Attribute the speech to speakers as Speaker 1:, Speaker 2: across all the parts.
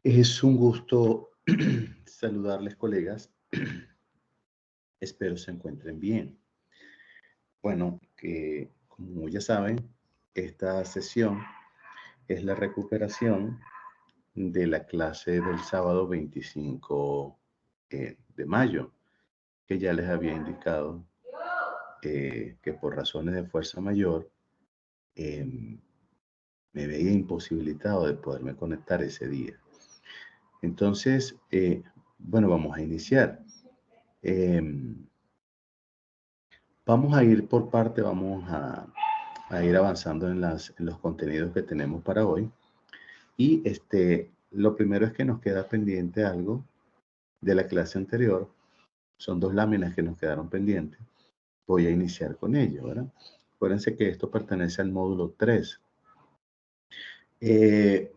Speaker 1: Es un gusto saludarles, colegas. Espero se encuentren bien. Bueno, que como ya saben, esta sesión es la recuperación de la clase del sábado 25 de mayo, que ya les había indicado que por razones de fuerza mayor em, me veía imposibilitado de poderme conectar ese día. Entonces, bueno, vamos a iniciar. Em, Vamos a ir por parte, a ir avanzando en los contenidos que tenemos para hoy. Y lo primero es que nos queda pendiente algo de la clase anterior. Son dos láminas que nos quedaron pendientes. Voy a iniciar con ello, ¿verdad? Acuérdense que esto pertenece al módulo 3. Eh,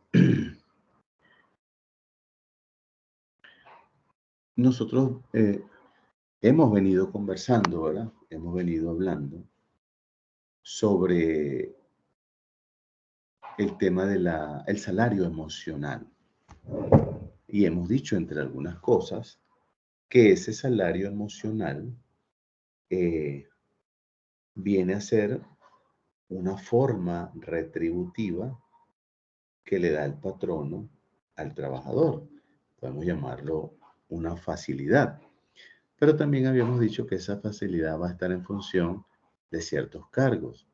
Speaker 1: nosotros hemos venido conversando, ¿verdad? Hemos venido hablando sobre el tema del salario emocional. Y hemos dicho, entre algunas cosas, que ese salario emocional eh, viene a ser una forma retributiva que le da el patrono al trabajador. Podemos llamarlo una facilidad. Pero también habíamos dicho que esa facilidad va a estar en función de ciertos cargos.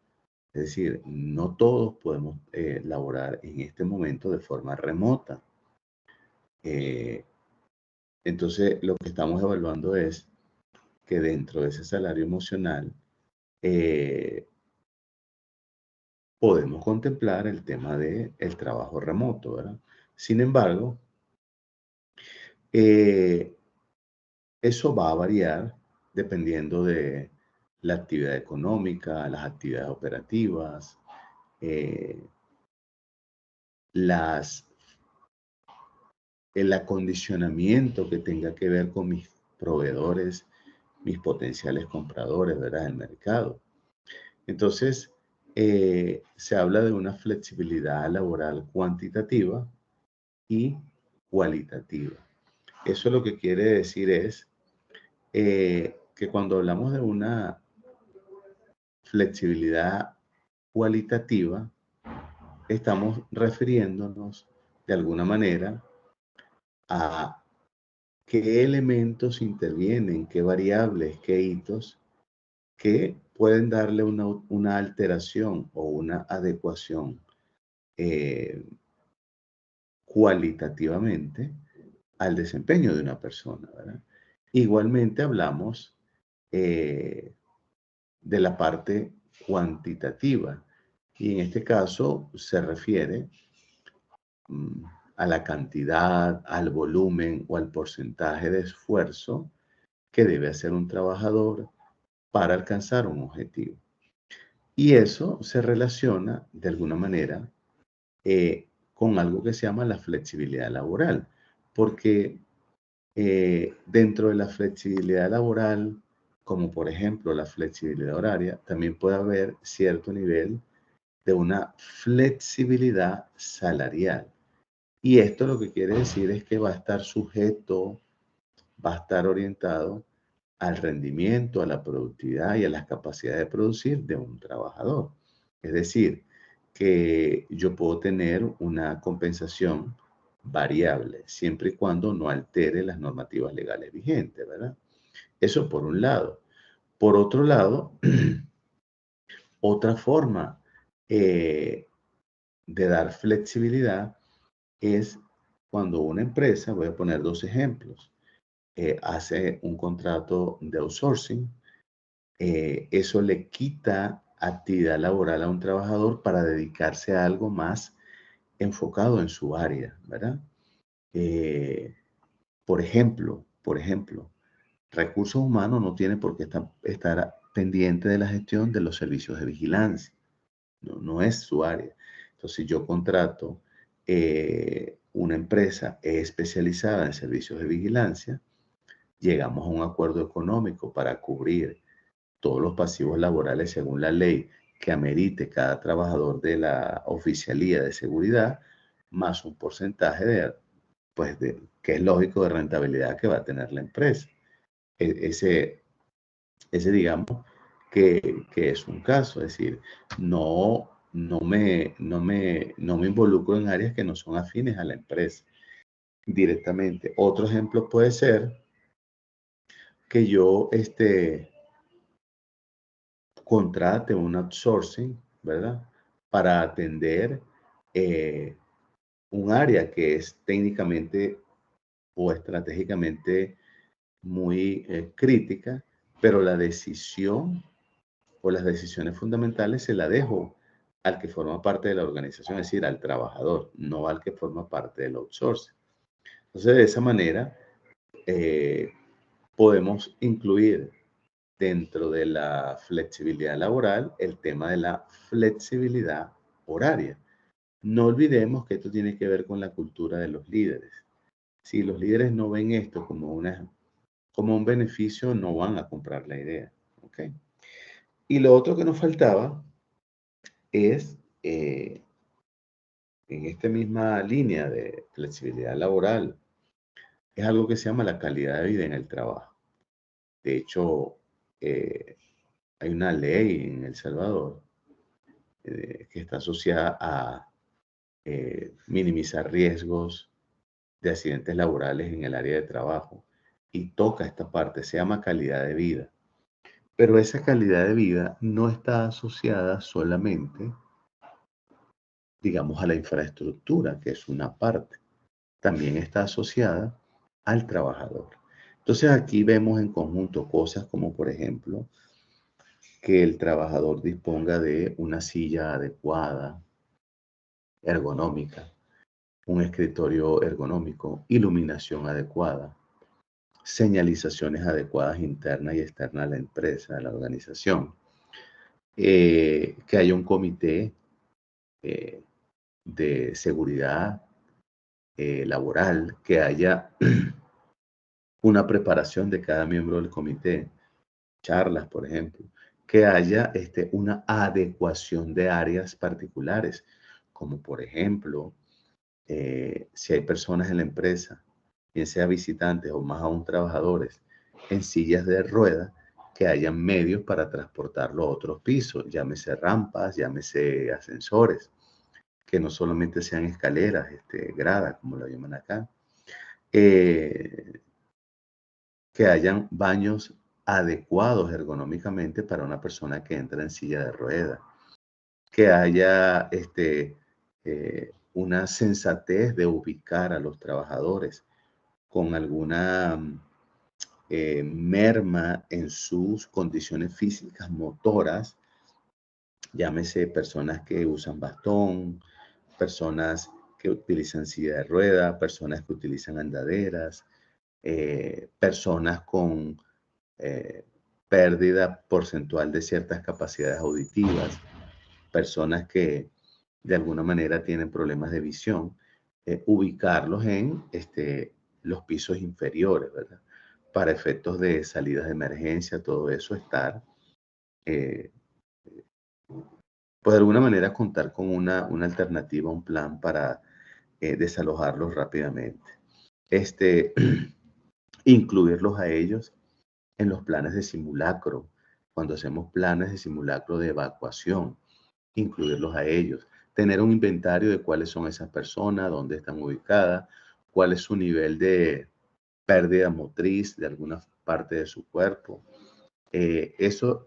Speaker 1: Es decir, no todos podemos laborar en este momento de forma remota. Eh, entonces, lo que estamos evaluando es que dentro de ese salario emocional eh, podemos contemplar el tema del trabajo remoto, ¿verdad? Sin embargo, eh, eso va a variar dependiendo de la actividad económica, las actividades operativas, eh, las, el acondicionamiento que tenga que ver con mis proveedores, mis potenciales compradores, ¿verdad? El mercado. Entonces, se habla de una flexibilidad laboral cuantitativa y cualitativa. Eso lo que quiere decir es que cuando hablamos de una flexibilidad cualitativa, estamos refiriéndonos de alguna manera a qué elementos intervienen, qué variables, qué hitos que pueden darle una alteración o una adecuación eh, cualitativamente al desempeño de una persona, ¿verdad? Igualmente hablamos eh, de la parte cuantitativa y en este caso se refiere mm, a la cantidad, al volumen o al porcentaje de esfuerzo que debe hacer un trabajador para alcanzar un objetivo. Y eso se relaciona de alguna manera con algo que se llama la flexibilidad laboral, porque dentro de la flexibilidad laboral, como por ejemplo la flexibilidad horaria, también puede haber cierto nivel de una flexibilidad salarial. Y esto lo que quiere decir es que va a estar sujeto, va a estar orientado al rendimiento, a la productividad y a las capacidades de producir de un trabajador. Es decir, que yo puedo tener una compensación variable, siempre y cuando no altere las normativas legales vigentes, ¿verdad? Eso por un lado. Por otro lado, otra forma de dar flexibilidad es cuando una empresa, voy a poner dos ejemplos, hace un contrato de outsourcing, eso le quita actividad laboral a un trabajador para dedicarse a algo más enfocado en su área, ¿verdad? Eh, por ejemplo, recursos humanos no tiene por qué estar pendiente de la gestión de los servicios de vigilancia. No, no es su área. Entonces yo contrato una empresa especializada en servicios de vigilancia, llegamos a un acuerdo económico para cubrir todos los pasivos laborales según la ley que amerite cada trabajador de la oficialía de seguridad, más un porcentaje pues, que es lógico de rentabilidad que va a tener la empresa. Ese, digamos, que es un caso, es decir, no me involucro en áreas que no son afines a la empresa directamente. Otro ejemplo puede ser que yo contrate un outsourcing, ¿verdad? Para atender eh, un área que es técnicamente o estratégicamente muy crítica, pero la decisión o las decisiones fundamentales se la dejo al que forma parte de la organización, es decir, al trabajador, no al que forma parte del outsourcing. Entonces, de esa manera, eh, podemos incluir dentro de la flexibilidad laboral el tema de la flexibilidad horaria. No olvidemos que esto tiene que ver con la cultura de los líderes. Si los líderes no ven esto como un beneficio, no van a comprar la idea. ¿Ok? Y lo otro que nos faltaba es, en esta misma línea de flexibilidad laboral, es algo que se llama la calidad de vida en el trabajo. De hecho, eh, hay una ley en El Salvador que está asociada a minimizar riesgos de accidentes laborales en el área de trabajo y toca esta parte, se llama calidad de vida. Pero esa calidad de vida no está asociada solamente, digamos, a la infraestructura, que es una parte, también está asociada al trabajador. Entonces aquí vemos en conjunto cosas como, por ejemplo, que el trabajador disponga de una silla adecuada, ergonómica, un escritorio ergonómico, iluminación adecuada, señalizaciones adecuadas internas y externas a la empresa, a la organización, que haya un comité eh, de seguridad laboral, que haya una preparación de cada miembro del comité, charlas, por ejemplo, que haya una adecuación de áreas particulares, como por ejemplo, si hay personas en la empresa, bien sea visitantes o más aún trabajadores, en sillas de ruedas, que hayan medios para transportarlo a otros pisos, llámese rampas, llámese ascensores, que no solamente sean escaleras, gradas, como lo llaman acá, eh, que hayan baños adecuados ergonómicamente para una persona que entra en silla de ruedas, que haya una sensatez de ubicar a los trabajadores con alguna merma en sus condiciones físicas motoras, llámese personas que usan bastón, personas que utilizan silla de rueda, personas que utilizan andaderas, personas con eh, pérdida porcentual de ciertas capacidades auditivas, personas que de alguna manera tienen problemas de visión, ubicarlos en los pisos inferiores, ¿verdad? Para efectos de salidas de emergencia, todo eso estar, eh, pues de alguna manera contar con una alternativa, un plan para desalojarlos rápidamente. Este, incluirlos a ellos en los planes de simulacro, cuando hacemos planes de simulacro de evacuación, incluirlos a ellos, tener un inventario de cuáles son esas personas, dónde están ubicadas, cuál es su nivel de pérdida motriz de alguna parte de su cuerpo.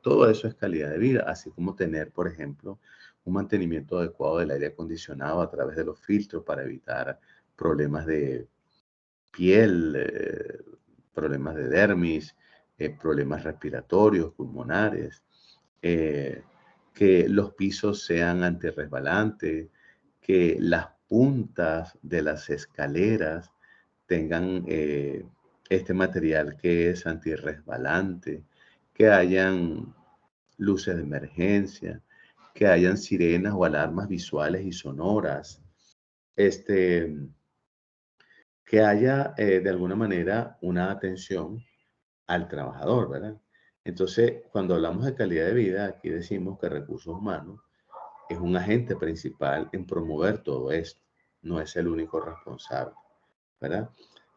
Speaker 1: Todo eso es calidad de vida, así como tener, por ejemplo, un mantenimiento adecuado del aire acondicionado a través de los filtros para evitar problemas de piel, problemas de dermis, problemas respiratorios, pulmonares, eh, que los pisos sean antirresbalantes, que las puntas de las escaleras tengan este material que es antirresbalante, que hayan luces de emergencia, que hayan sirenas o alarmas visuales y sonoras, este, que haya de alguna manera una atención al trabajador, ¿verdad? Entonces, cuando hablamos de calidad de vida, aquí decimos que recursos humanos es un agente principal en promover todo esto, no es el único responsable. ¿verdad?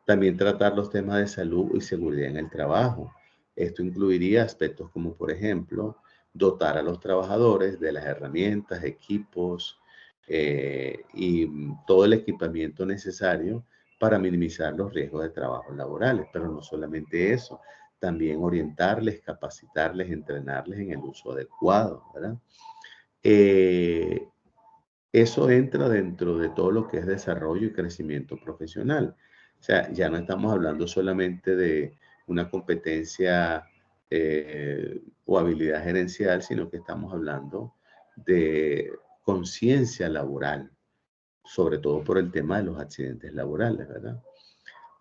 Speaker 1: También tratar los temas de salud y seguridad en el trabajo. Esto incluiría aspectos como, por ejemplo, dotar a los trabajadores de las herramientas, equipos y todo el equipamiento necesario para minimizar los riesgos de trabajo laborales. Pero no solamente eso, también orientarles, capacitarles, entrenarles en el uso adecuado, ¿verdad? Eh, Eso entra dentro de todo lo que es desarrollo y crecimiento profesional. O sea, ya no estamos hablando solamente de una competencia o habilidad gerencial, sino que estamos hablando de conciencia laboral, sobre todo por el tema de los accidentes laborales, ¿verdad?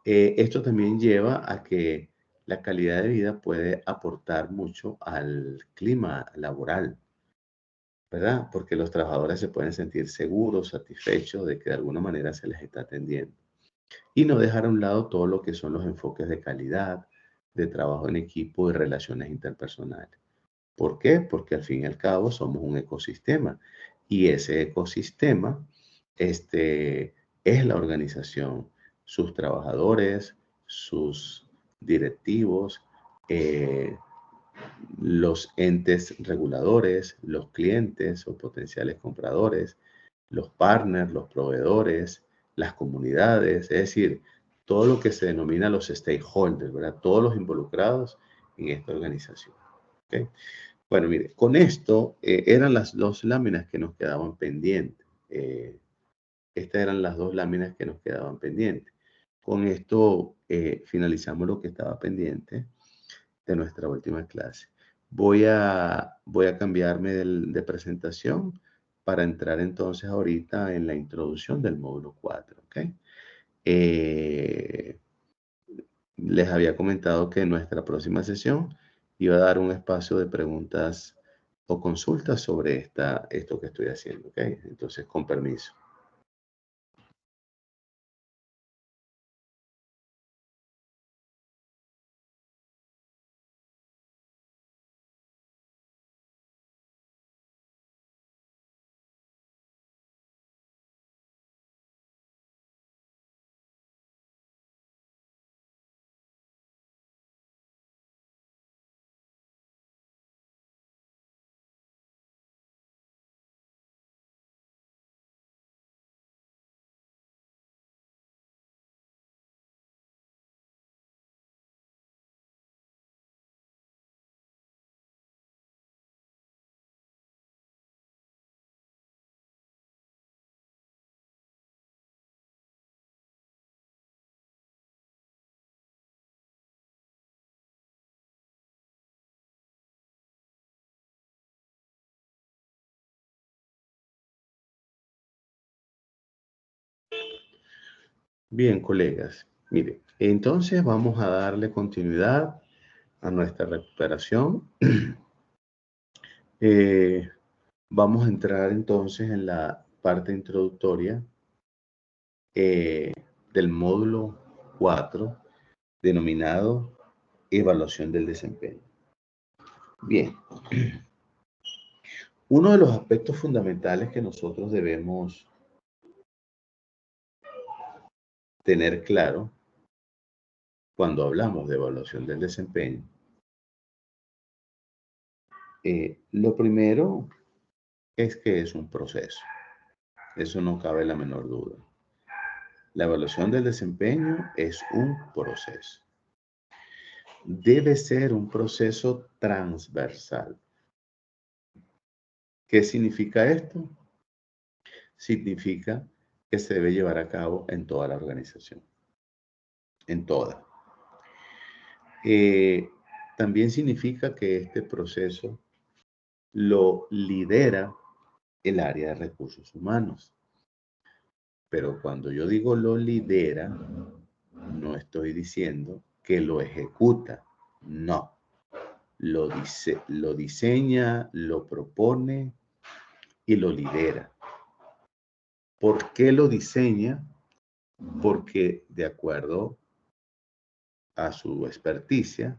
Speaker 1: Esto también lleva a que la calidad de vida puede aportar mucho al clima laboral, ¿verdad? Porque los trabajadores se pueden sentir seguros, satisfechos de que de alguna manera se les está atendiendo. Y no dejar a un lado todo lo que son los enfoques de calidad, de trabajo en equipo y relaciones interpersonales. ¿Por qué? Porque al fin y al cabo somos un ecosistema y ese ecosistema es la organización, sus trabajadores, sus directivos, eh, los entes reguladores, los clientes o potenciales compradores, los partners, los proveedores, las comunidades, es decir, todo lo que se denomina los stakeholders, ¿verdad? Todos los involucrados en esta organización. ¿Ok? Bueno, mire, con esto eran las dos láminas que nos quedaban pendientes. Estas eran las dos láminas que nos quedaban pendientes. Con esto finalizamos lo que estaba pendiente de nuestra última clase. Voy a cambiarme de presentación para entrar entonces ahorita en la introducción del módulo 4, ¿ok? Eh, Les había comentado que en nuestra próxima sesión iba a dar un espacio de preguntas o consultas sobre esto que estoy haciendo, ¿ok? Entonces, con permiso. Bien, colegas, mire, entonces vamos a darle continuidad a nuestra recuperación. Eh, Vamos a entrar entonces en la parte introductoria eh, del módulo 4, denominado evaluación del desempeño. Bien, uno de los aspectos fundamentales que nosotros debemos tener claro cuando hablamos de evaluación del desempeño, lo primero es que es un proceso. Eso no cabe la menor duda. La evaluación del desempeño es un proceso. Debe ser un proceso transversal. ¿Qué significa esto? Significa que se debe llevar a cabo en toda la organización, en toda. Eh, También significa que este proceso lo lidera el área de recursos humanos. Pero cuando yo digo lo lidera, no estoy diciendo que lo ejecuta. No. Lo diseña, lo propone y lo lidera. ¿Por qué lo diseña? Porque de acuerdo a su experticia,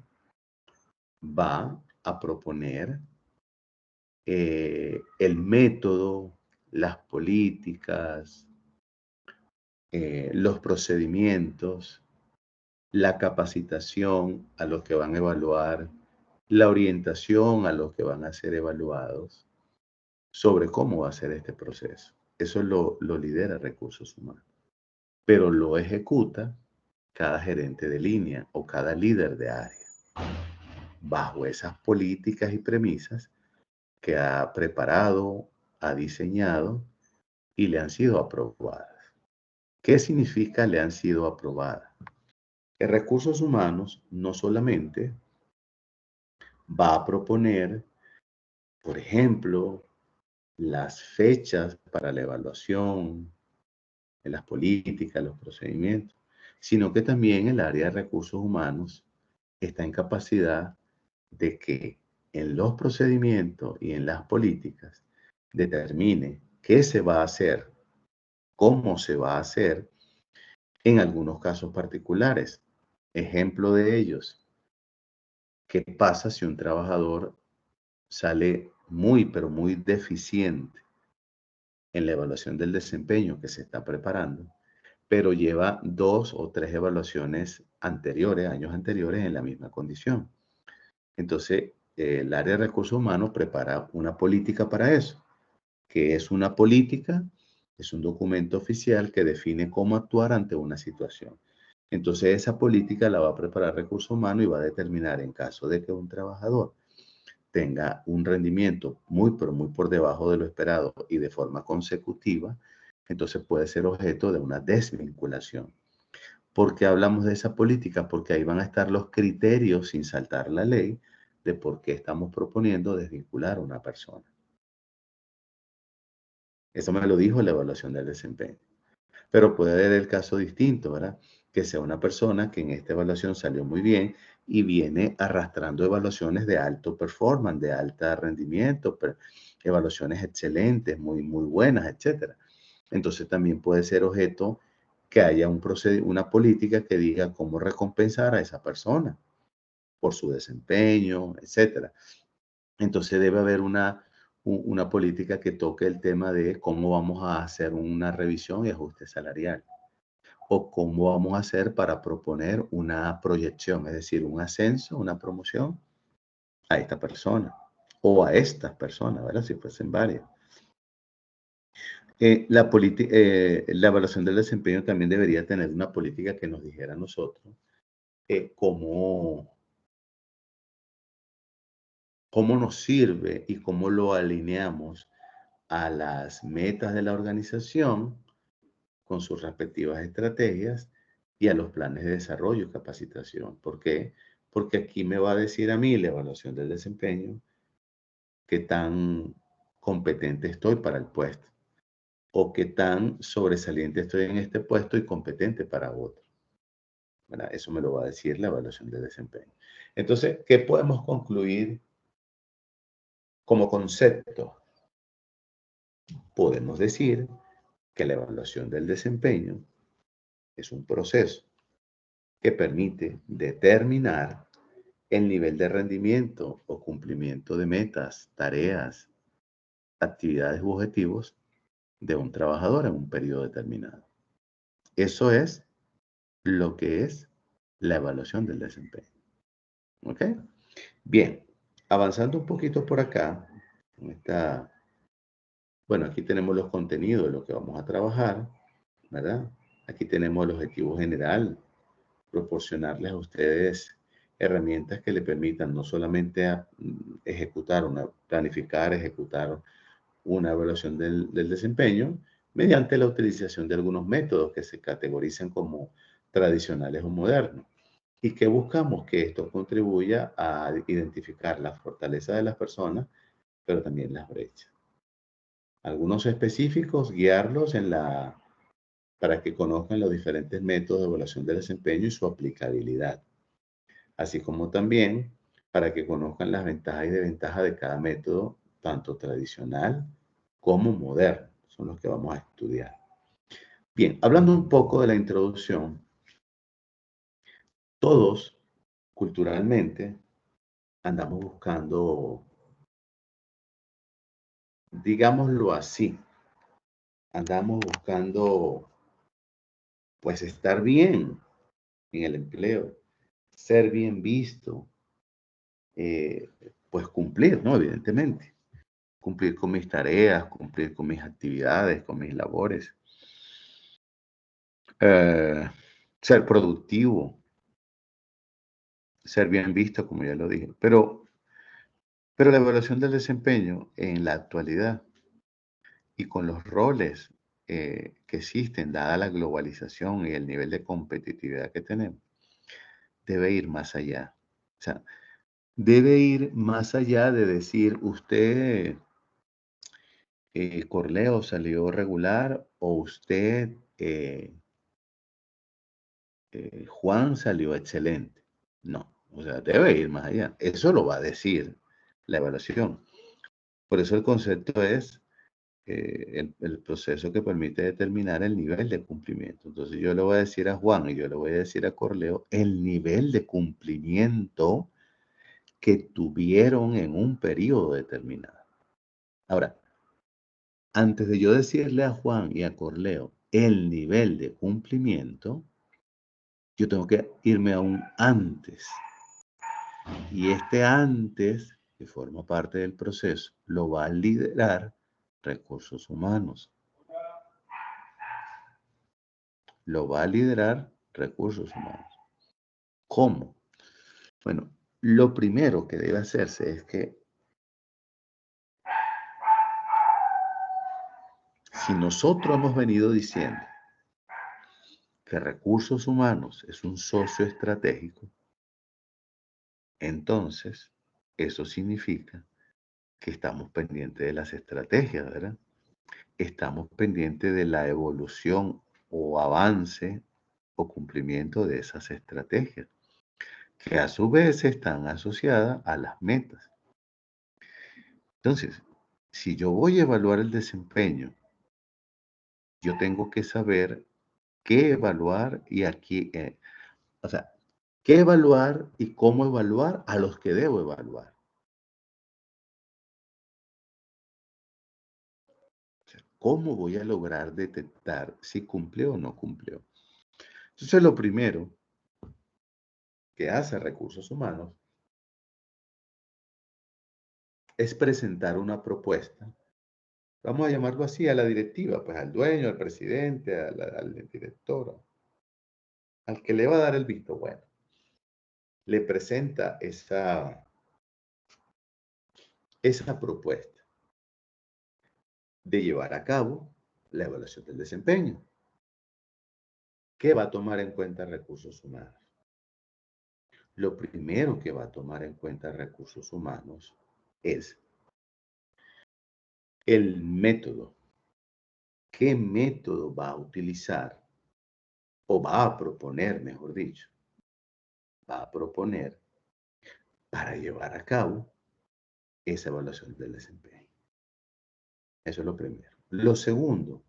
Speaker 1: va a proponer el método, las políticas, los procedimientos, la capacitación a los que van a evaluar, la orientación a los que van a ser evaluados sobre cómo va a ser este proceso. Eso lo lidera Recursos Humanos, pero lo ejecuta cada gerente de línea o cada líder de área, bajo esas políticas y premisas que ha preparado, ha diseñado y le han sido aprobadas. ¿Qué significa le han sido aprobadas? Que Recursos Humanos no solamente va a proponer, por ejemplo, las fechas para la evaluación, de las políticas, los procedimientos, sino que también el área de recursos humanos está en capacidad de que en los procedimientos y en las políticas determine qué se va a hacer, cómo se va a hacer en algunos casos particulares. Ejemplo de ellos, ¿qué pasa si un trabajador sale muy, pero muy deficiente en la evaluación del desempeño que se está preparando, pero lleva 2 o 3 evaluaciones anteriores, años anteriores, en la misma condición? Entonces, el área de recursos humanos prepara una política para eso, que es una política, es un documento oficial que define cómo actuar ante una situación. Entonces, esa política la va a preparar recursos humanos y va a determinar, en caso de que un trabajador tenga un rendimiento muy, pero muy por debajo de lo esperado y de forma consecutiva, entonces puede ser objeto de una desvinculación. ¿Por qué hablamos de esa política? Porque ahí van a estar los criterios, sin saltar la ley, de por qué estamos proponiendo desvincular a una persona. Eso me lo dijo la evaluación del desempeño. Pero puede haber el caso distinto, ¿verdad? Que sea una persona que en esta evaluación salió muy bien y viene arrastrando evaluaciones de alto performance, de alto rendimiento, evaluaciones excelentes, muy, muy buenas, etcétera. Entonces también puede ser objeto que haya una política que diga cómo recompensar a esa persona por su desempeño, etcétera. Entonces debe haber una política que toque el tema de cómo vamos a hacer una revisión y ajuste salarial, o cómo vamos a hacer para proponer una proyección, es decir, un ascenso, una promoción a esta persona o a estas personas, ¿verdad? Si fuesen varias. La evaluación del desempeño también debería tener una política que nos dijera a nosotros cómo, cómo nos sirve y cómo lo alineamos a las metas de la organización con sus respectivas estrategias y a los planes de desarrollo y capacitación. ¿Por qué? Porque aquí me va a decir a mí la evaluación del desempeño qué tan competente estoy para el puesto o qué tan sobresaliente estoy en este puesto y competente para otro, ¿verdad? Eso me lo va a decir la evaluación del desempeño. Entonces, ¿qué podemos concluir como concepto? Podemos decir que la evaluación del desempeño es un proceso que permite determinar el nivel de rendimiento o cumplimiento de metas, tareas, actividades u objetivos de un trabajador en un periodo determinado. Eso es lo que es la evaluación del desempeño. ¿Ok? Bien, avanzando un poquito por acá, bueno, aquí tenemos los contenidos de lo que vamos a trabajar, ¿verdad? Aquí tenemos el objetivo general, proporcionarles a ustedes herramientas que le permitan no solamente planificar, ejecutar una evaluación del desempeño mediante la utilización de algunos métodos que se categorizan como tradicionales o modernos. ¿Y que buscamos? Que esto contribuya a identificar la fortaleza de las personas, pero también las brechas. Algunos específicos, guiarlos para que conozcan los diferentes métodos de evaluación del desempeño y su aplicabilidad, así como también para que conozcan las ventajas y desventajas de cada método, tanto tradicional como moderno. Son los que vamos a estudiar. Bien, hablando un poco de la introducción, todos culturalmente andamos buscando, digámoslo así, andamos buscando pues estar bien en el empleo, ser bien visto, eh, pues cumplir, ¿no? Evidentemente, cumplir con mis tareas, cumplir con mis actividades, con mis labores, eh, ser productivo, ser bien visto, como ya lo dije. Pero la evaluación del desempeño en la actualidad y con los roles que existen, dada la globalización y el nivel de competitividad que tenemos, debe ir más allá. O sea, debe ir más allá de decir, usted, Corleo, salió regular o usted, Juan, salió excelente. No, o sea, debe ir más allá. Eso lo va a decir la evaluación. Por eso el concepto es el proceso que permite determinar el nivel de cumplimiento. Entonces yo le voy a decir a Juan y yo le voy a decir a Corleo el nivel de cumplimiento que tuvieron en un periodo determinado. Ahora, antes de yo decirle a Juan y a Corleo el nivel de cumplimiento, yo tengo que irme aún antes. Y este antes, que forma parte del proceso, lo va a liderar recursos humanos. Lo va a liderar recursos humanos. ¿Cómo? Bueno, lo primero que debe hacerse es que si nosotros hemos venido diciendo que recursos humanos es un socio estratégico, entonces eso significa que estamos pendientes de las estrategias, ¿verdad? Estamos pendientes de la evolución o avance o cumplimiento de esas estrategias, que a su vez están asociadas a las metas. Entonces, si yo voy a evaluar el desempeño, yo tengo que saber qué evaluar y aquí, o sea, qué evaluar y cómo evaluar a los que debo evaluar. O sea, ¿cómo voy a lograr detectar si cumplió o no cumplió? Entonces, lo primero que hace recursos humanos es presentar una propuesta. Vamos a llamarlo así a la directiva, pues al dueño, al presidente, al director, al que le va a dar el visto bueno. Le presenta esa propuesta de llevar a cabo la evaluación del desempeño. ¿Qué va a tomar en cuenta recursos humanos? Lo primero que va a tomar en cuenta recursos humanos es el método. ¿Qué método va a utilizar o va a proponer, mejor dicho? Va a proponer para llevar a cabo esa evaluación del desempeño. Eso es lo primero. Lo segundo,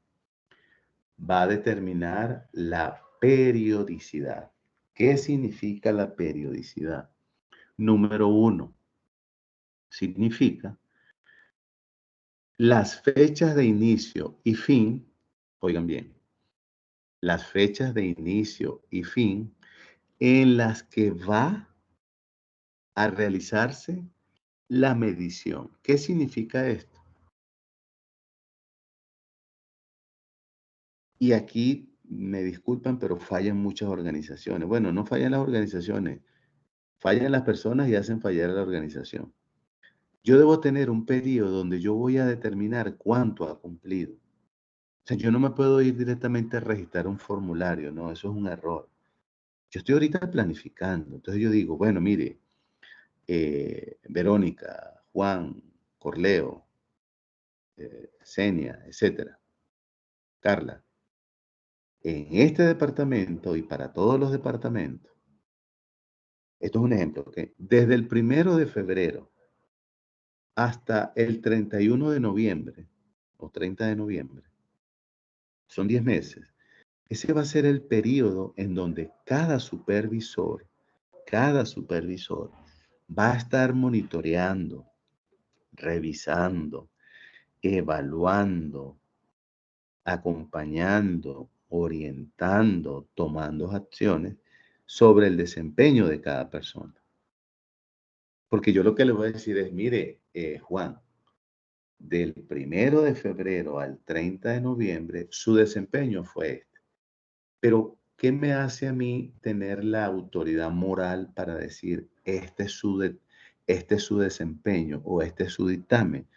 Speaker 1: va a determinar la periodicidad. ¿Qué significa la periodicidad? Número uno, significa las fechas de inicio y fin, oigan bien, las fechas de inicio y fin en las que va a realizarse la medición. ¿Qué significa esto? Y aquí me disculpan, pero fallan muchas organizaciones. Bueno, no fallan las organizaciones, fallan las personas y hacen fallar a la organización. Yo debo tener un periodo donde yo voy a determinar cuánto ha cumplido. O sea, yo no me puedo ir directamente a registrar un formulario, no, eso es un error. Yo estoy ahorita planificando, entonces yo digo, bueno, mire, Verónica, Juan, Corleo, Senia, etcétera, Carla, en este departamento y para todos los departamentos, esto es un ejemplo, ¿ok? Desde el 1 de febrero hasta el 31 de noviembre o 30 de noviembre, son 10 meses. Ese va a ser el periodo en donde cada supervisor va a estar monitoreando, revisando, evaluando, acompañando, orientando, tomando acciones sobre el desempeño de cada persona. Porque yo lo que le voy a decir es, mire, Juan, del 1 de febrero al 30 de noviembre, su desempeño fue este. Pero, ¿qué me hace a mí tener la autoridad moral para decir, este es su desempeño o este es su dictamen?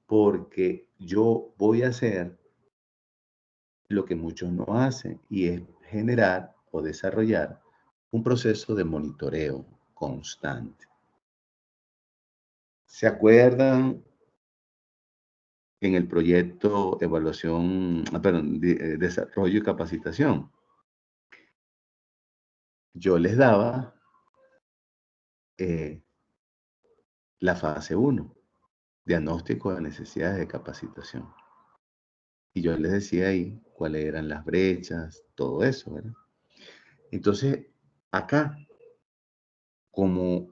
Speaker 1: Porque yo voy a hacer lo que muchos no hacen y es generar o desarrollar un proceso de monitoreo constante. ¿Se acuerdan en el proyecto evaluación, perdón, desarrollo y capacitación? Yo les daba eh, la fase uno, diagnóstico de necesidades de capacitación. Y yo les decía ahí cuáles eran las brechas, todo eso, ¿verdad? Entonces, acá, como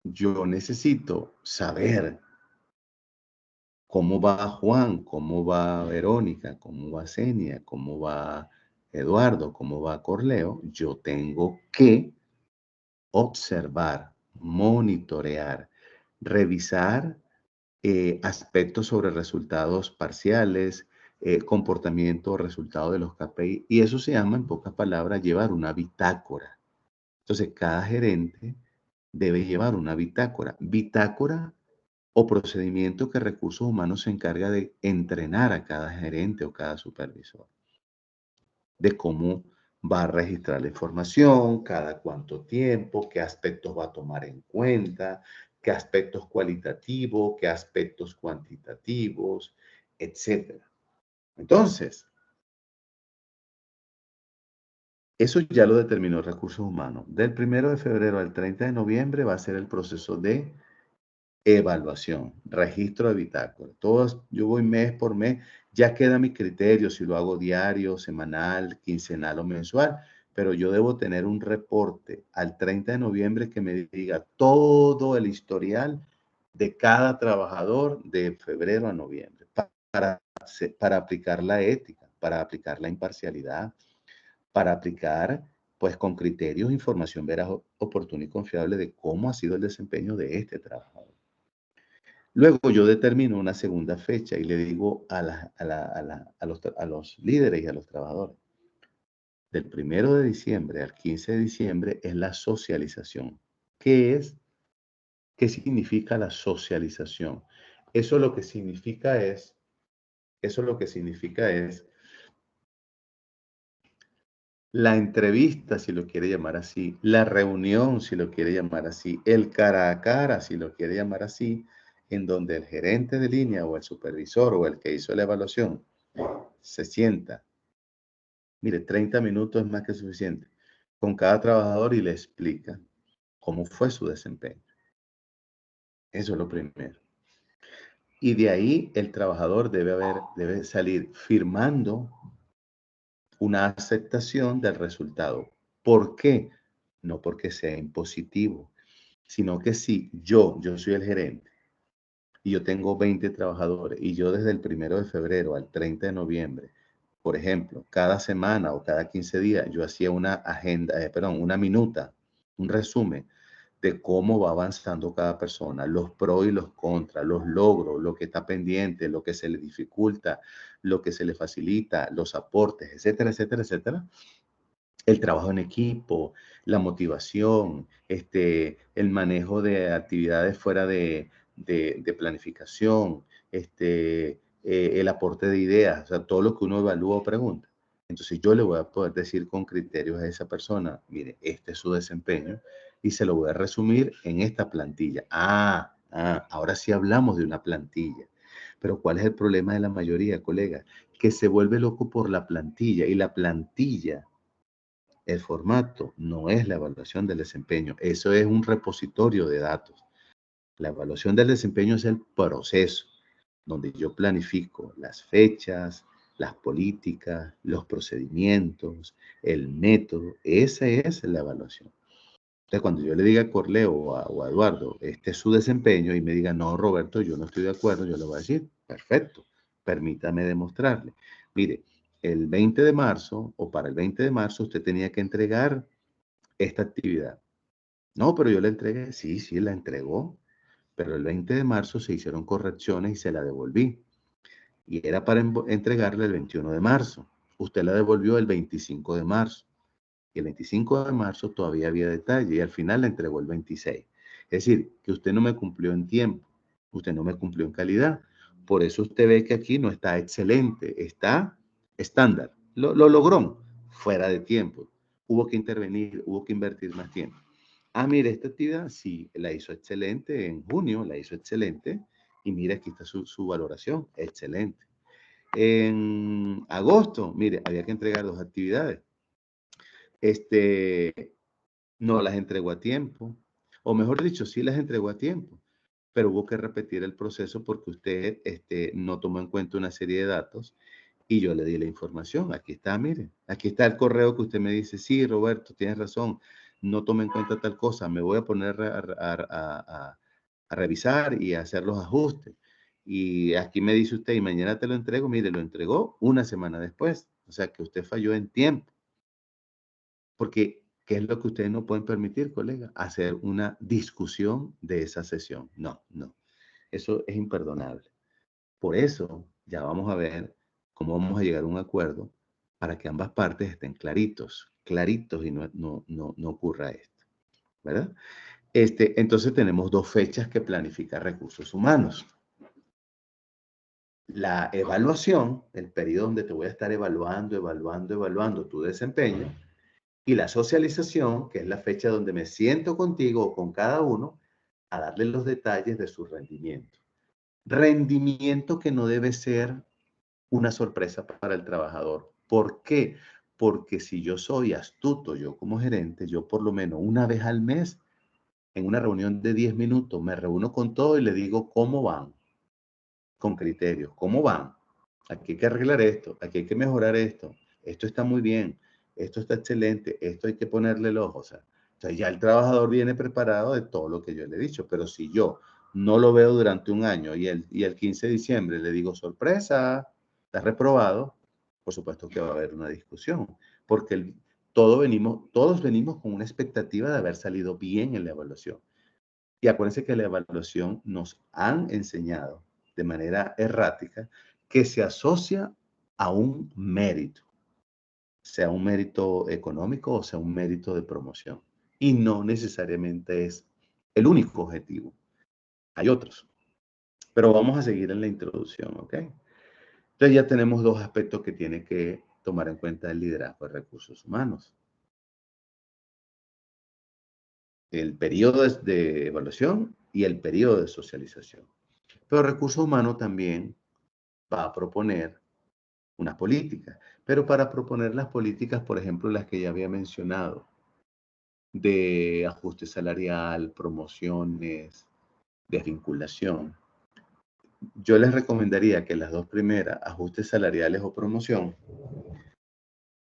Speaker 1: yo necesito saber cómo va Juan, cómo va Verónica, cómo va Zenia, cómo va Eduardo, cómo va Corleo, yo tengo que observar, monitorear, revisar aspectos sobre resultados parciales, comportamiento o resultado de los KPI. Y eso se llama, en pocas palabras, llevar una bitácora. Entonces, cada gerente debe llevar una bitácora. Bitácora o procedimiento que recursos humanos se encarga de entrenar a cada gerente o cada supervisor, de cómo va a registrar la información, cada cuánto tiempo, qué aspectos va a tomar en cuenta, qué aspectos cualitativos, qué aspectos cuantitativos, etcétera. Entonces, eso ya lo determinó recursos humanos. Del 1 de febrero al 30 de noviembre va a ser el proceso de evaluación, registro de bitácora. Yo voy mes por mes, ya queda mi criterio si lo hago diario, semanal, quincenal o mensual, pero yo debo tener un reporte al 30 de noviembre que me diga todo el historial de cada trabajador de febrero a noviembre para aplicar la ética, para aplicar la imparcialidad, para aplicar pues con criterios, información veraz, oportuna y confiable de cómo ha sido el desempeño de este trabajador. Luego yo determino una segunda fecha y le digo a los líderes y a los trabajadores, del 1 de diciembre al 15 de diciembre es la socialización. ¿Qué es? ¿Qué significa la socialización? Eso lo que significa es, eso lo que significa es la entrevista, si lo quiere llamar así, la reunión, si lo quiere llamar así, el cara a cara, si lo quiere llamar así, en donde el gerente de línea o el supervisor o el que hizo la evaluación se sienta, mire, 30 minutos es más que suficiente, con cada trabajador y le explica cómo fue su desempeño. Eso es lo primero. Y de ahí el trabajador debe salir firmando una aceptación del resultado. ¿Por qué? No porque sea impositivo, sino que si yo soy el gerente y yo tengo 20 trabajadores y yo desde el 1 de febrero al 30 de noviembre, por ejemplo, cada semana o cada 15 días, yo hacía una agenda, una minuta, un resumen de cómo va avanzando cada persona, los pros y los contras, los logros, lo que está pendiente, lo que se le dificulta, lo que se le facilita, los aportes, etcétera, etcétera, etcétera. El trabajo en equipo, la motivación, el manejo de actividades fuera de planificación, el aporte de ideas, o sea, todo lo que uno evalúa o pregunta. Entonces yo le voy a poder decir con criterios a esa persona, mire, este es su desempeño y se lo voy a resumir en esta plantilla. Ahora sí hablamos de una plantilla. Pero ¿cuál es el problema de la mayoría, colega? Que se vuelve loco por la plantilla y la plantilla, el formato no es la evaluación del desempeño, eso es un repositorio de datos. La evaluación del desempeño es el proceso donde yo planifico las fechas, las políticas, los procedimientos, el método. Esa es la evaluación. Entonces, cuando yo le diga a Corleo o a Eduardo, este es su desempeño, y me diga, no, Roberto, yo no estoy de acuerdo, yo le voy a decir, perfecto, permítame demostrarle. Mire, el 20 de marzo o para el 20 de marzo usted tenía que entregar esta actividad. No, pero yo la entregué. Sí, sí, la entregó, pero el 20 de marzo se hicieron correcciones y se la devolví. Y era para entregarle el 21 de marzo. Usted la devolvió el 25 de marzo. Y el 25 de marzo todavía había detalle y al final la entregó el 26. Es decir, que usted no me cumplió en tiempo, usted no me cumplió en calidad. Por eso usted ve que aquí no está excelente, está estándar. Lo logró fuera de tiempo. Hubo que intervenir, hubo que invertir más tiempo. Ah, mire, esta actividad sí la hizo excelente en junio, la hizo excelente y mire, aquí está su valoración, excelente. En agosto, mire, había que entregar 2 actividades. No las entregó a tiempo, o mejor dicho, sí las entregó a tiempo, pero hubo que repetir el proceso porque usted no tomó en cuenta una serie de datos y yo le di la información. Aquí está, mire, aquí está el correo que usted me dice, sí, Roberto, tienes razón, no tomé en cuenta tal cosa, me voy a poner a revisar y a hacer los ajustes. Y aquí me dice usted, y mañana te lo entrego, mire, lo entregó una semana después, o sea que usted falló en tiempo. Porque, ¿qué es lo que ustedes no pueden permitir, colega? Hacer una discusión de esa sesión. No, no. Eso es imperdonable. Por eso, ya vamos a ver cómo vamos a llegar a un acuerdo para que ambas partes estén claritos y no ocurra esto, ¿verdad? Entonces tenemos 2 fechas que planifica recursos humanos. La evaluación, el periodo donde te voy a estar evaluando tu desempeño, y la socialización, que es la fecha donde me siento contigo o con cada uno a darle los detalles de su rendimiento. Rendimiento que no debe ser una sorpresa para el trabajador. ¿Por qué? Porque si yo soy astuto, yo como gerente, yo por lo menos una vez al mes, en una reunión de 10 minutos, me reúno con todo y le digo cómo van, con criterios, cómo van. Aquí hay que arreglar esto, aquí hay que mejorar esto está muy bien, esto está excelente, esto hay que ponerle el ojo. O sea, ya el trabajador viene preparado de todo lo que yo le he dicho, pero si yo no lo veo durante un año y el 15 de diciembre le digo, sorpresa, estás reprobado, por supuesto que va a haber una discusión, porque todos venimos con una expectativa de haber salido bien en la evaluación. Y acuérdense que la evaluación nos han enseñado de manera errática que se asocia a un mérito, sea un mérito económico o sea un mérito de promoción. Y no necesariamente es el único objetivo. Hay otros. Pero vamos a seguir en la introducción, ¿ok? Entonces ya tenemos 2 aspectos que tiene que tomar en cuenta el liderazgo de recursos humanos. El periodo de evaluación y el periodo de socialización. Pero recursos humanos también va a proponer una política. Pero para proponer las políticas, por ejemplo, las que ya había mencionado, de ajuste salarial, promociones, desvinculación, yo les recomendaría que las 2 primeras, ajustes salariales o promoción,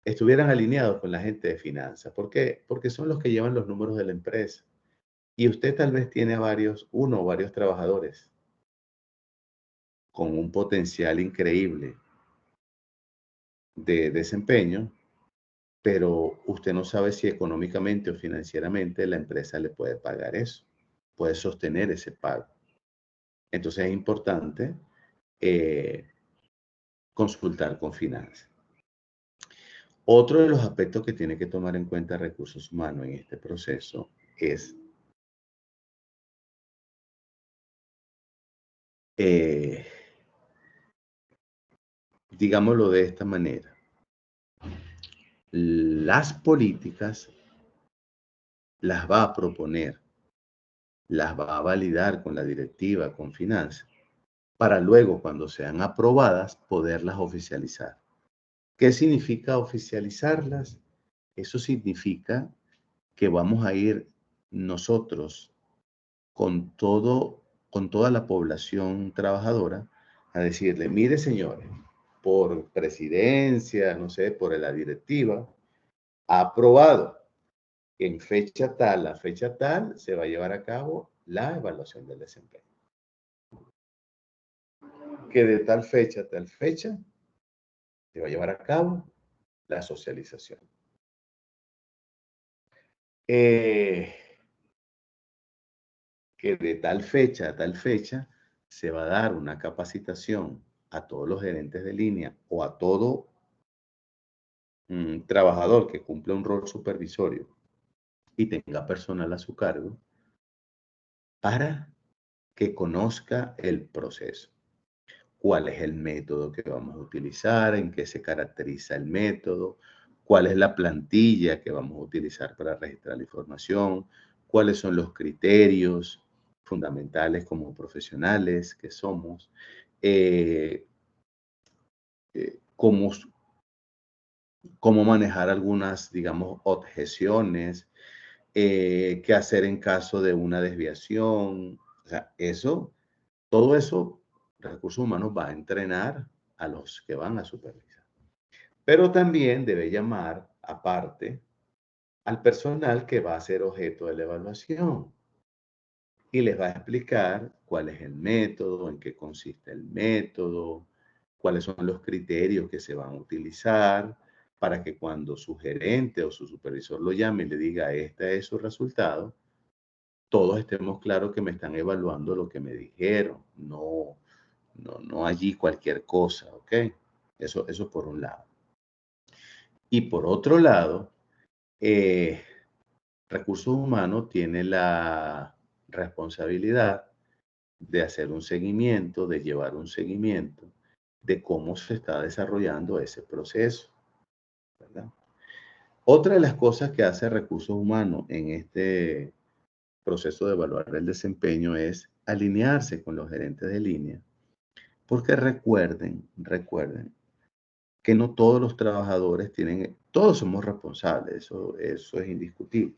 Speaker 1: estuvieran alineados con la gente de finanzas. ¿Por qué? Porque son los que llevan los números de la empresa. Y usted tal vez tiene uno o varios trabajadores con un potencial increíble de desempeño, pero usted no sabe si económicamente o financieramente la empresa le puede pagar eso, puede sostener ese pago. Entonces es importante eh, consultar con finanzas. Otro de los aspectos que tiene que tomar en cuenta recursos humanos en este proceso es, eh, digámoslo de esta manera, las políticas las va a proponer, las va a validar con la directiva, con finanzas, para luego, cuando sean aprobadas, poderlas oficializar. ¿Qué significa oficializarlas? Eso significa que vamos a ir nosotros con toda la población trabajadora a decirle, mire señores, por presidencia, no sé, por la directiva, aprobado en fecha tal, a fecha tal, se va a llevar a cabo la evaluación del desempeño. Que de tal fecha a tal fecha Se va a llevar a cabo la socialización. Que de tal fecha a tal fecha se va a dar una capacitación a todos los gerentes de línea o a todo trabajador que cumpla un rol supervisorio y tenga personal a su cargo para que conozca el proceso. ¿Cuál es el método que vamos a utilizar? ¿En qué se caracteriza el método? ¿Cuál es la plantilla que vamos a utilizar para registrar la información? ¿Cuáles son los criterios fundamentales como profesionales que somos? Eh, cómo, cómo manejar algunas, digamos, objeciones, qué hacer en caso de una desviación. O sea, todo eso, recursos humanos va a entrenar a los que van a supervisar. Pero también debe llamar aparte al personal que va a ser objeto de la evaluación y les va a explicar cuál es el método, en qué consiste el método, cuáles son los criterios que se van a utilizar para que cuando su gerente o su supervisor lo llame y le diga, este es su resultado, todos estemos claros que me están evaluando lo que me dijeron, no allí cualquier cosa, ¿ok? Eso por un lado. Y por otro lado, eh, Recursos Humanos tiene la responsabilidad de hacer un seguimiento, de llevar un seguimiento de cómo se está desarrollando ese proceso, ¿verdad? Otra de las cosas que hace Recursos Humanos en este proceso de evaluar el desempeño es alinearse con los gerentes de línea, porque recuerden que no todos los trabajadores todos somos responsables, eso es indiscutible,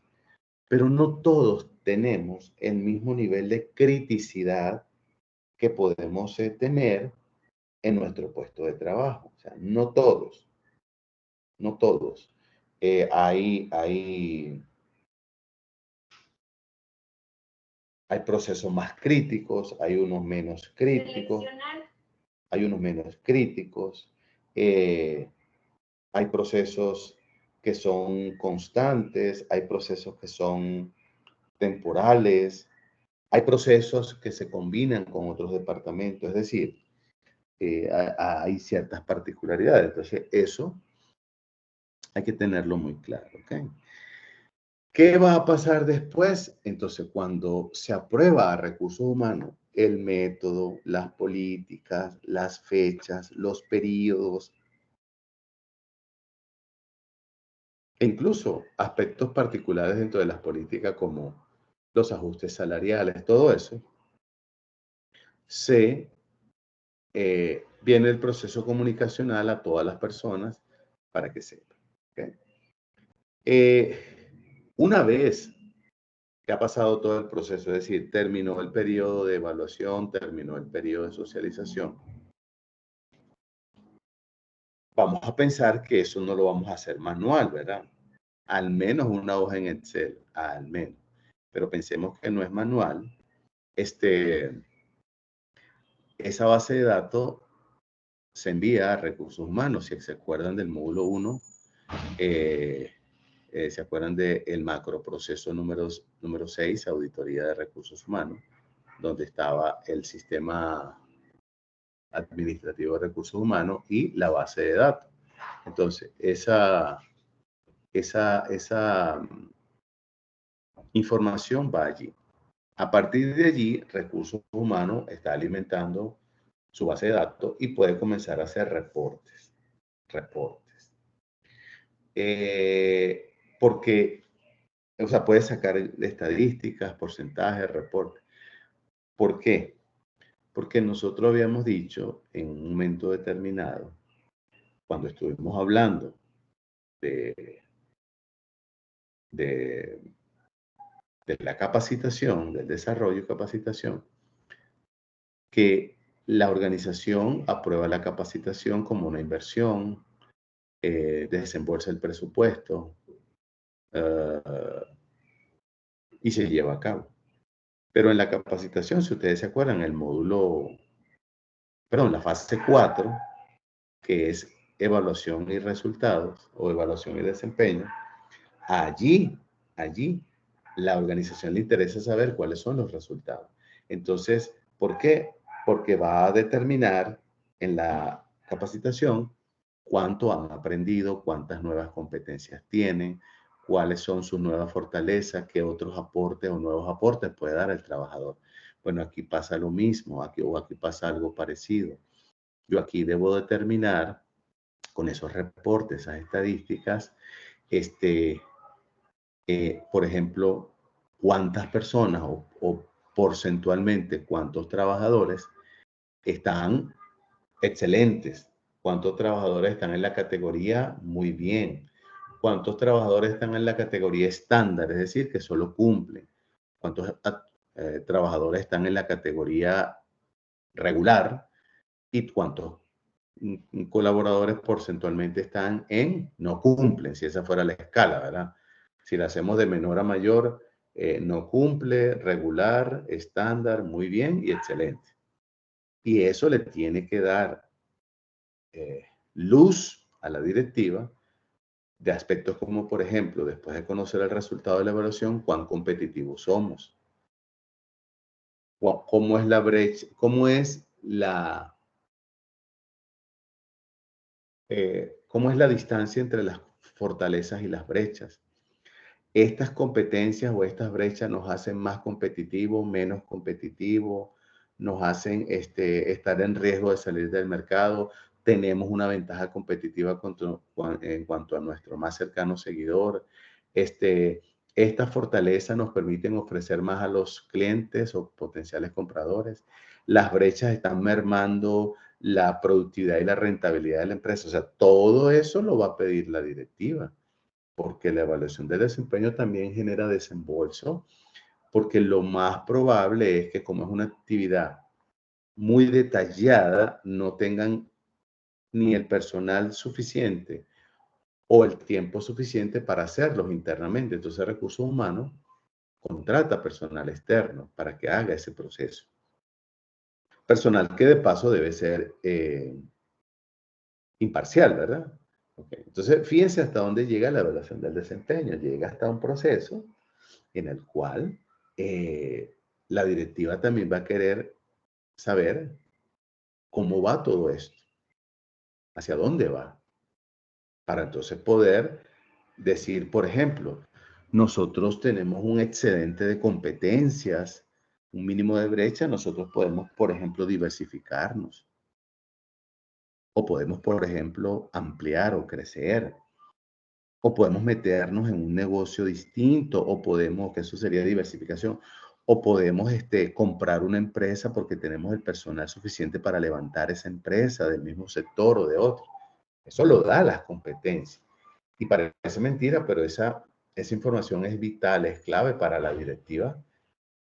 Speaker 1: pero no todos tenemos el mismo nivel de criticidad que podemos tener en nuestro puesto de trabajo. O sea, no todos. Hay procesos más críticos, hay unos menos críticos, hay unos menos críticos, hay procesos que son constantes, hay procesos que son temporales, hay procesos que se combinan con otros departamentos, es decir, hay ciertas particularidades. Entonces, eso hay que tenerlo muy claro, ¿ok? ¿Qué va a pasar después? Entonces, cuando se aprueba a recursos humanos el método, las políticas, las fechas, los periodos, e incluso aspectos particulares dentro de las políticas como los ajustes salariales, todo eso, viene el proceso comunicacional a todas las personas para que sepan. ¿Ok? Una vez que ha pasado todo el proceso, es decir, terminó el periodo de evaluación, terminó el periodo de socialización, vamos a pensar que eso no lo vamos a hacer manual, ¿verdad? Al menos una hoja en Excel, al menos. Pero pensemos que no es manual. Esa base de datos se envía a recursos humanos. Si se acuerdan del módulo 1, se acuerdan del macroproceso número 6, auditoría de recursos humanos, donde estaba el sistema administrativo de recursos humanos y la base de datos. Entonces, esa información va allí. A partir de allí, Recursos Humanos está alimentando su base de datos y puede comenzar a hacer reportes. Porque, o sea, puede sacar estadísticas, porcentajes, reportes. ¿Por qué? Porque nosotros habíamos dicho en un momento determinado, cuando estuvimos hablando de, de, de la capacitación, del desarrollo y capacitación, que la organización aprueba la capacitación como una inversión, desembolsa el presupuesto eh, y se lleva a cabo. Pero en la capacitación, si ustedes se acuerdan, la fase 4, que es evaluación y resultados o evaluación y desempeño, allí la organización le interesa saber cuáles son los resultados. Entonces, ¿por qué? Porque va a determinar en la capacitación cuánto han aprendido, cuántas nuevas competencias tienen, cuáles son sus nuevas fortalezas, qué otros aportes o nuevos aportes puede dar el trabajador. Bueno, aquí pasa lo mismo, aquí pasa algo parecido. Yo aquí debo determinar con esos reportes, esas estadísticas, por ejemplo, cuántas personas o porcentualmente cuántos trabajadores están excelentes, cuántos trabajadores están en la categoría muy bien, cuántos trabajadores están en la categoría estándar, es decir, que solo cumplen, cuántos trabajadores están en la categoría regular y cuántos colaboradores porcentualmente están en no cumplen, si esa fuera la escala, ¿verdad? Si la hacemos de menor a mayor, no cumple, regular, estándar, muy bien y excelente. Y eso le tiene que dar luz a la directiva de aspectos como, por ejemplo, después de conocer el resultado de la evaluación, cuán competitivos somos, cómo es la brecha, cómo es la distancia entre las fortalezas y las brechas. Estas competencias o estas brechas nos hacen más competitivos, menos competitivos, nos hacen estar en riesgo de salir del mercado. Tenemos una ventaja competitiva en cuanto a nuestro más cercano seguidor. Estas fortalezas nos permiten ofrecer más a los clientes o potenciales compradores. Las brechas están mermando la productividad y la rentabilidad de la empresa. O sea, todo eso lo va a pedir la directiva, porque la evaluación de desempeño también genera desembolso, porque lo más probable es que como es una actividad muy detallada, no tengan ni el personal suficiente o el tiempo suficiente para hacerlos internamente. Entonces, Recursos Humanos contrata personal externo para que haga ese proceso. Personal que de paso debe ser imparcial, ¿verdad? Okay. Entonces, fíjense hasta dónde llega la evaluación del desempeño. Llega hasta un proceso en el cual la directiva también va a querer saber cómo va todo esto, hacia dónde va, para entonces poder decir, por ejemplo, nosotros tenemos un excedente de competencias, un mínimo de brecha, nosotros podemos, por ejemplo, diversificarnos, o podemos, por ejemplo, ampliar o crecer, o podemos meternos en un negocio distinto, o podemos, que eso sería diversificación, o podemos comprar una empresa porque tenemos el personal suficiente para levantar esa empresa del mismo sector o de otro. Eso lo da las competencias. Y parece mentira, pero esa información es vital, es clave para la directiva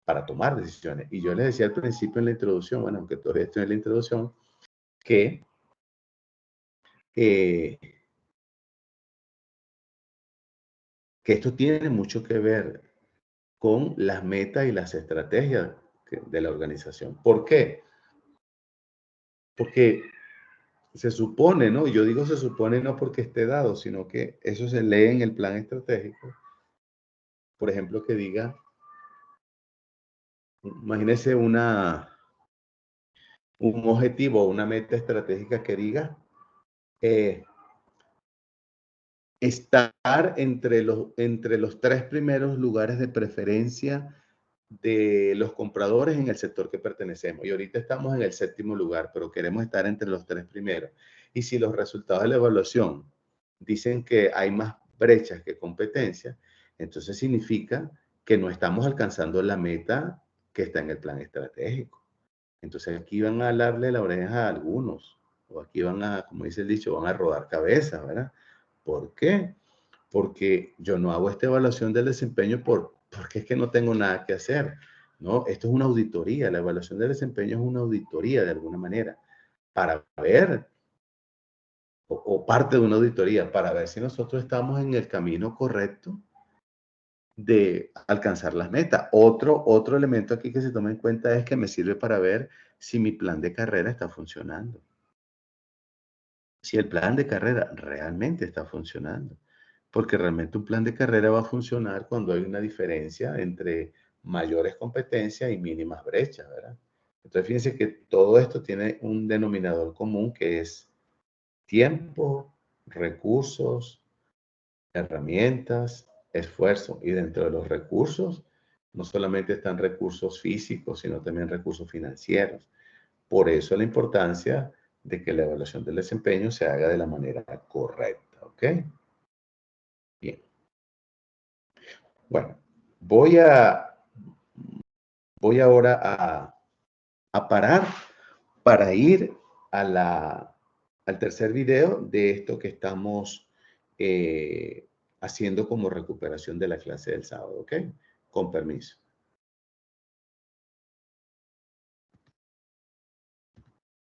Speaker 1: para tomar decisiones. Y yo les decía al principio en la introducción, bueno, aunque todavía estoy en la introducción, que eh, que esto tiene mucho que ver con las metas y las estrategias de la organización. ¿Por qué? Porque se supone, ¿no? Yo digo se supone no porque esté dado, sino que eso se lee en el plan estratégico. Por ejemplo, que diga, imagínese un objetivo o una meta estratégica que diga eh, estar entre los 3 primeros lugares de preferencia de los compradores en el sector que pertenecemos. Y ahorita estamos en el 7º lugar, pero queremos estar entre los 3 primeros. Y si los resultados de la evaluación dicen que hay más brechas que competencia, entonces significa que no estamos alcanzando la meta que está en el plan estratégico. Entonces aquí van a darle la oreja a algunos, o aquí van a, como dice el dicho, van a rodar cabezas, ¿verdad? ¿Por qué? Porque yo no hago esta evaluación del desempeño porque es que no tengo nada que hacer, ¿no? Esto es una auditoría, la evaluación del desempeño es una auditoría de alguna manera, para ver, o parte de una auditoría, para ver si nosotros estamos en el camino correcto de alcanzar las metas. Otro elemento aquí que se toma en cuenta es que me sirve para ver si mi plan de carrera está funcionando. si el plan de carrera realmente está funcionando. Porque realmente un plan de carrera va a funcionar cuando hay una diferencia entre mayores competencias y mínimas brechas, ¿verdad? Entonces, fíjense que todo esto tiene un denominador común que es tiempo, recursos, herramientas, esfuerzo. Y dentro de los recursos, no solamente están recursos físicos, sino también recursos financieros. Por eso la importancia de que la evaluación del desempeño se haga de la manera correcta, ¿ok? Bien. Bueno, voy a, voy ahora a parar para ir a al tercer video de esto que estamos haciendo como recuperación de la clase del sábado, ¿ok? Con permiso.